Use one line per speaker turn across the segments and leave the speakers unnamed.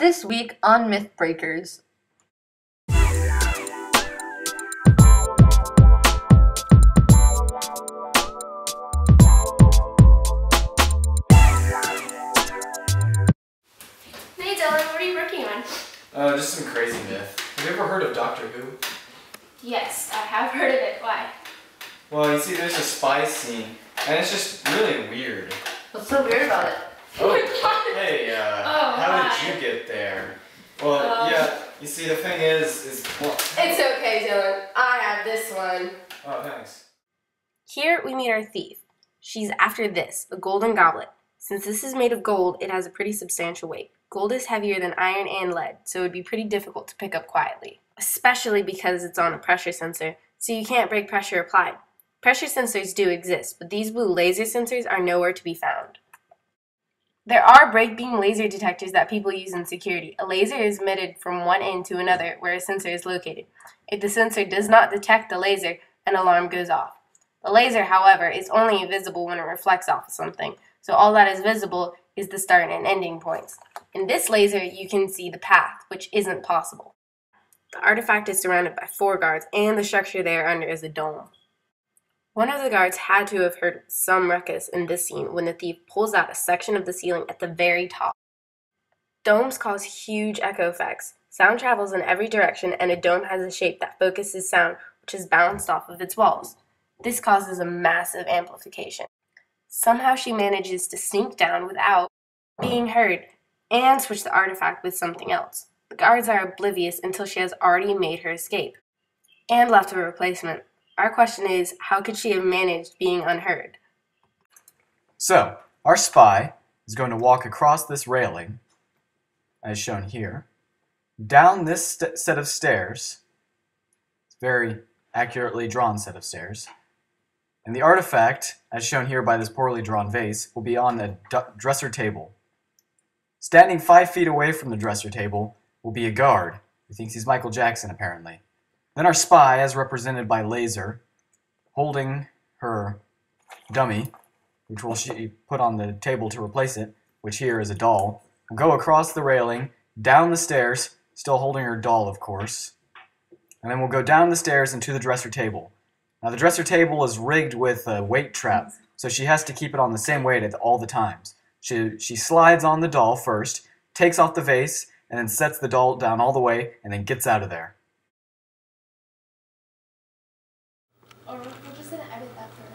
This week on Mythbreakers.
Hey Dylan, what are you working on?
Just some crazy myth. Have you ever heard of Doctor Who?
Yes, I have heard of it. Why?
Well, you see, there's a spy scene, and it's just really weird.
What's so weird about it?
Oh, hey, how
hi.
did you get there? Well, yeah, you see, the thing is, well...
It's okay, Dylan. I have this one.
Oh, thanks.
Here we meet our thief. She's after this, a golden goblet. Since this is made of gold, it has a pretty substantial weight. Gold is heavier than iron and lead, so it would be pretty difficult to pick up quietly, especially because it's on a pressure sensor, so you can't break pressure applied. Pressure sensors do exist, but these blue laser sensors are nowhere to be found. There are break beam laser detectors that people use in security. A laser is emitted from one end to another where a sensor is located. If the sensor does not detect the laser, an alarm goes off. The laser, however, is only visible when it reflects off of something, so all that is visible is the start and ending points. In this laser, you can see the path, which isn't possible. The artifact is surrounded by 4 guards, and the structure they are under is a dome. One of the guards had to have heard some ruckus in this scene when the thief pulls out a section of the ceiling at the very top. Domes cause huge echo effects. Sound travels in every direction, and a dome has a shape that focuses sound, which is bounced off of its walls. This causes a massive amplification. Somehow she manages to sink down without being heard and switch the artifact with something else. The guards are oblivious until she has already made her escape and left a replacement. Our question is, how could she have managed being unheard?
So, our spy is going to walk across this railing, as shown here, down this set of stairs, very accurately drawn set of stairs, and the artifact, as shown here by this poorly drawn vase, will be on a dresser table. Standing 5 feet away from the dresser table will be a guard, who thinks he's Michael Jackson apparently. Then our spy, as represented by Laser, holding her dummy, which will she put on the table to replace it, which here is a doll, will go across the railing, down the stairs, still holding her doll, of course, and then we'll go down the stairs and to the dresser table. Now the dresser table is rigged with a weight trap, so she has to keep it on the same weight at all the times. She slides on the doll first, takes off the vase, and then sets the doll down all the way, and then gets out of there.
Or we're just gonna edit that for now.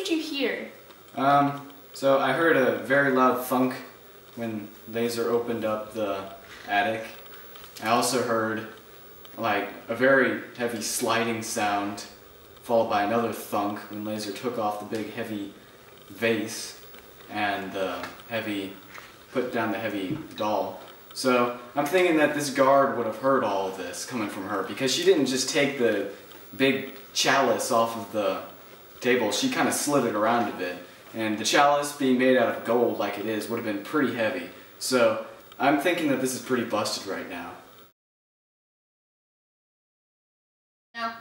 Here.
So I heard a very loud thunk when Laser opened up the attic. I also heard like a very heavy sliding sound followed by another thunk when Laser took off the big heavy vase and put down the heavy doll. So I'm thinking that this guard would have heard all of this coming from her because she didn't just take the big chalice off of the table, she kind of slid it around a bit, and the chalice being made out of gold like it is would have been pretty heavy. So I'm thinking that this is pretty busted right now.
No.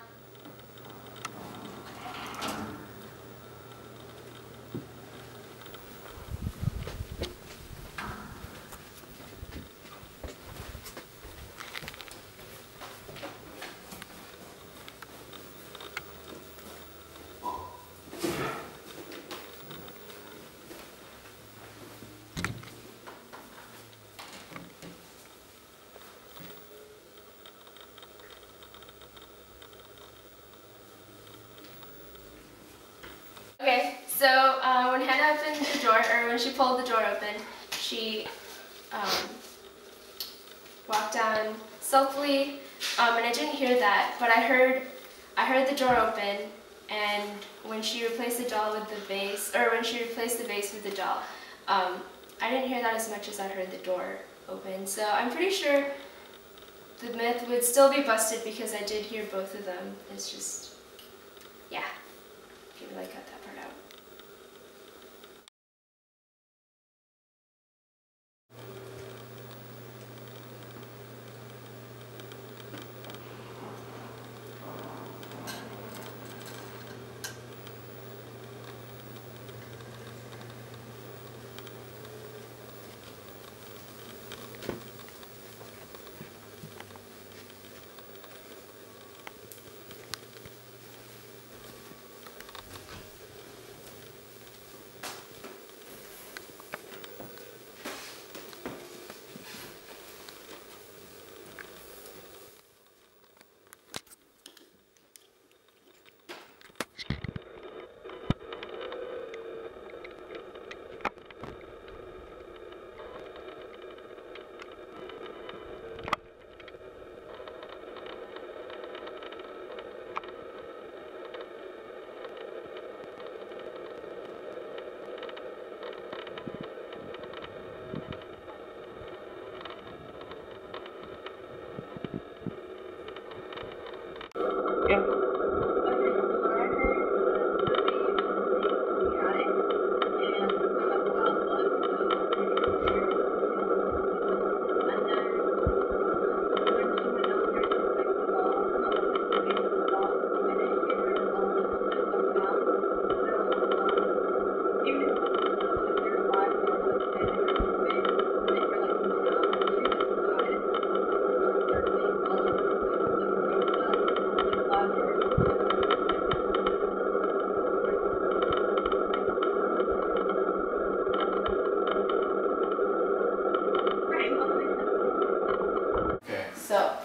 Okay, so when Hannah opened the drawer, or when she pulled the drawer open, she walked down stealthily, and I didn't hear that, but I heard the door open, and when she replaced the doll with the vase, or when she replaced the vase with the doll, I didn't hear that as much as I heard the door open. So I'm pretty sure the myth would still be busted because I did hear both of them. It's just, yeah, maybe like cut that part out.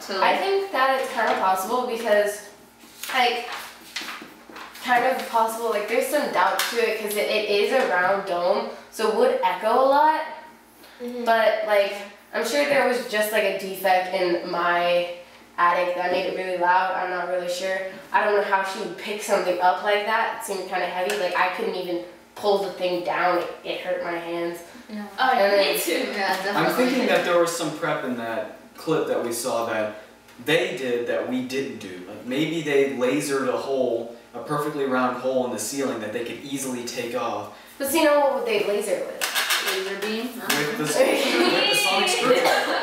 So I think that it's kind of possible because, like, kind of possible, like, there's some doubt to it because it is a round dome, so it would echo a lot. But, like, I'm sure there was just, like, a defect in my attic that made it really loud. I'm not really sure. I don't know how she would pick something up like that. It seemed kind of heavy. Like, I couldn't even pull the thing down. It hurt my hands.
Yeah.
Oh, me too.
Yeah, definitely.
I'm thinking that there was some prep in that clip that we saw that they did that we didn't do. Like maybe they lasered a perfectly round hole in the ceiling that they could easily take off.
But see, now what would they laser with?
Laser beam?
With the sonic screwdriver.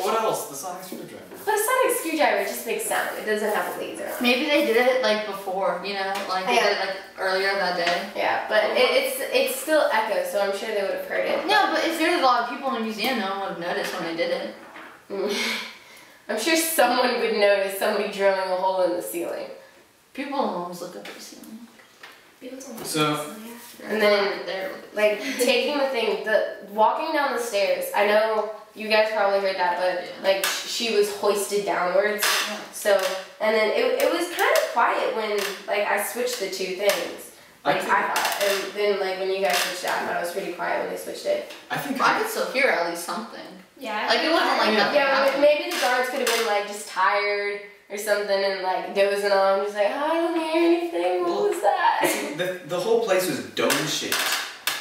What else? The sonic screwdriver.
But a sonic screwdriver just makes sound. It doesn't have a laser on it.
Maybe they did it like before, you know, like they did it like earlier that day.
Yeah, but it's still echo, so I'm sure they would have heard it.
No, but if there's a lot of people in the museum, no one would have noticed when they did it.
I'm sure someone would notice somebody drilling a hole in the ceiling.
People don't always look up at the ceiling.
So,
And then, like, taking the thing, walking down the stairs, I know you guys probably heard that, but, like, she was hoisted downwards. So, and then it was kind of quiet when, like, I switched the two things. Like, I thought, and then, like, when you guys switched it, I thought it was pretty quiet when they switched it.
I think
I could still hear at least something.
Yeah.
Like, it wasn't like nothing.
Yeah, maybe the guards could have been, like, just tired or something and, like, dozing on, just like, oh, I don't hear anything, what was that?
the whole place was dome-shaped,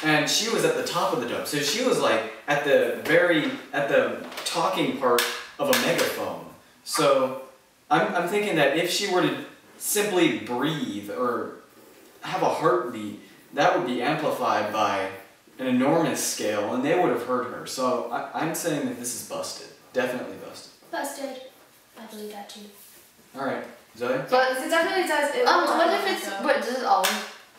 and she was at the top of the dome, so she was, like, at the talking part of a megaphone. So, I'm thinking that if she were to simply breathe or have a heartbeat, that would be amplified by an enormous scale, and they would have heard her. So, I'm saying that this is busted. Definitely busted.
Busted. I believe that too.
Alright, Zoe?
But it definitely does.
What if it's, but does it always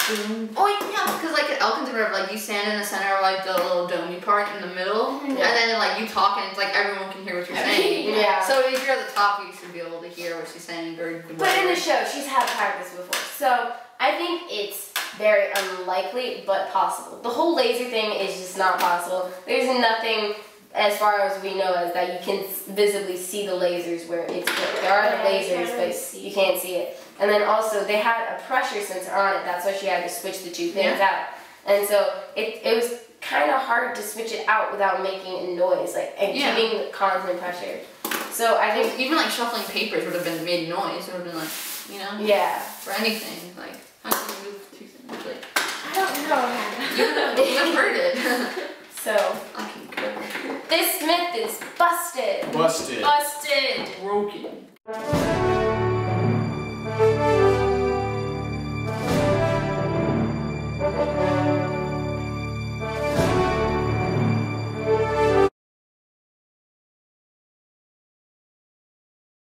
boom? Oh yeah, because like at Elkins River, like you stand in the center of like the little domey part in the middle, and then like you talk and it's like everyone can hear what you're saying.
Yeah.
So if you're at the top, you should be able to hear what she's saying.
But in the show, she's had practice before, so I think it's very unlikely, but possible. The whole laser thing is just not possible. There's nothing, as far as we know, as that you can visibly see the lasers where it's put. There are the lasers, but you can't see it. And then also, they had a pressure sensor on it. That's why she had to switch the two things out. And so it was kind of hard to switch it out without making a noise, like, and keeping constant pressure. So I think
even like shuffling papers would have been made noise. It would have been like, you know?
Yeah.
For anything. Like, how can you move two things? Like,
I don't know.
you would have heard it.
So,
I can go.
this myth is busted.
Busted.
Busted.
Broken.